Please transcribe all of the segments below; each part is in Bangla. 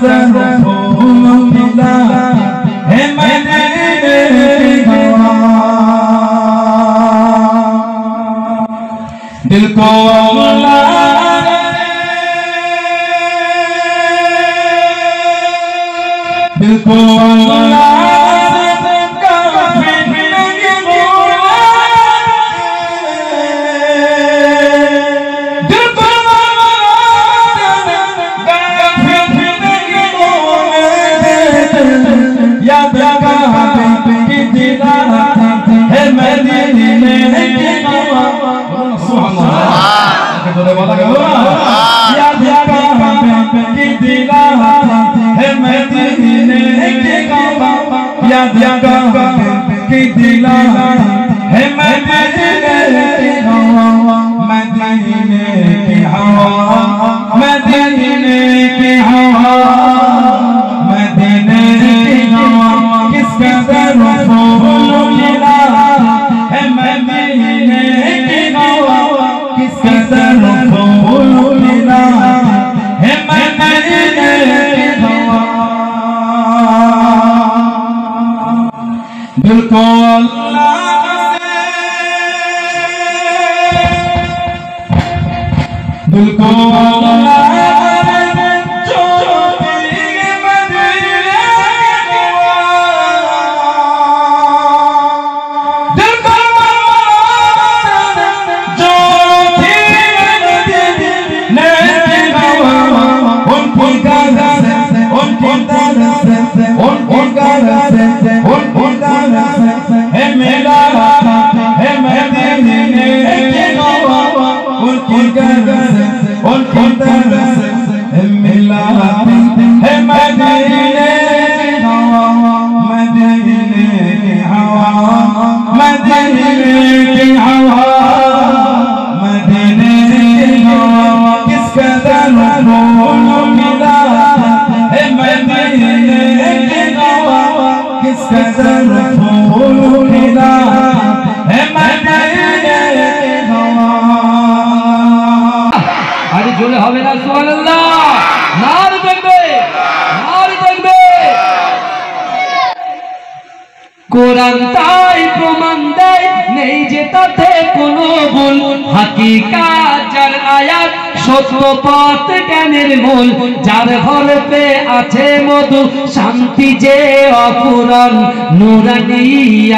कदर फूल खिला है मदीने की हवा दिल को दिल को की दिला है मदीने की हवा मदीने की हवा मदीने की हवा मदीने की हवा किस कदर फूल खिला है मदीने की हवा किस कदर फूल खिला है मदीने की हवा दिल को दिल को কোরআন তাই প্রমাণ দেয় নেই যে তাতে কোনো ভুল হাকিকাত যার আয়াত সত্য পথ জ্ঞানের মূল যার হরফে আছে মধু শান্তি যে অফুরান নূরানী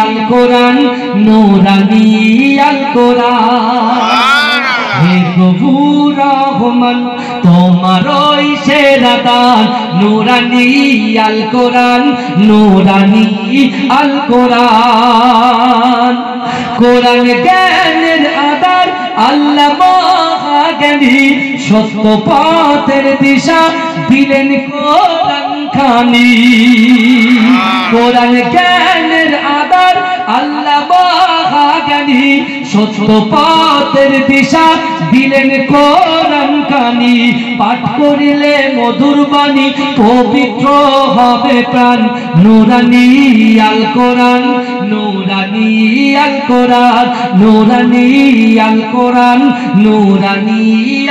আল কোরআন নূরানী আল কোরআন হে প্রভু রহমান তোমারই সেরা দান নূরানী আল কোরআন নূরানী আল কোরআন কোরআন জ্ঞানের আধার আল্লাহ মহাজ্ঞানী সত্য পথের দিশা দিলেন কোরআন খানি কোরআন জ্ঞানের আধার আল্লাহ মহাজ্ঞানী সত্য পথের দিশা দিলেন কোরআন খানি পাঠ করিলে মধুর বাণী পবিত্র হবে প্রাণ নূরানী আল কোরআন নূরানী আল কোরআন নূরানী আল কোরআন নূরানী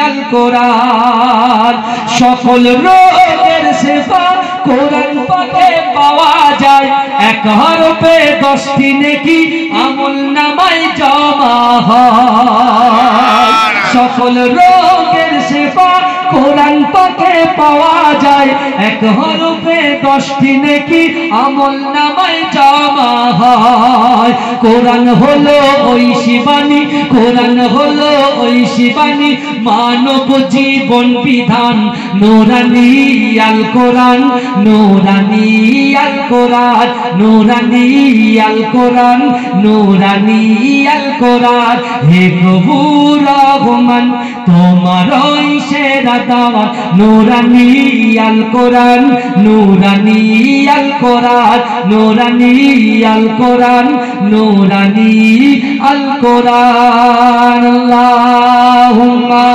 আল কোরআন সকল রোগের সেবা কোরআন পাকে পাওয়া যায় এক হরফে 10টি নেকি আমলনামায় জমা হয় সকল রোগের সেবা কোরআন পাকে পাওয়া যায় এক হরফে 10টি নেকি আমলনামায় জমা হয় কোরআন হলো ওই শিবানী কোরআন হলো ওই শিবানী মানব জীবন বিধান নূরানী আল কোরআন নূরানী আল কোরআন নূরানী আল কোরআন নূরানী আল কোরআন হে প্রভু রহমান তোমারই সেরা দাওয়াত নূরানী আল কোরআন নূরানী আল কোরআন নূরানী আল কোরআন নূরানী আল কোরআন আল্লাহুম্মা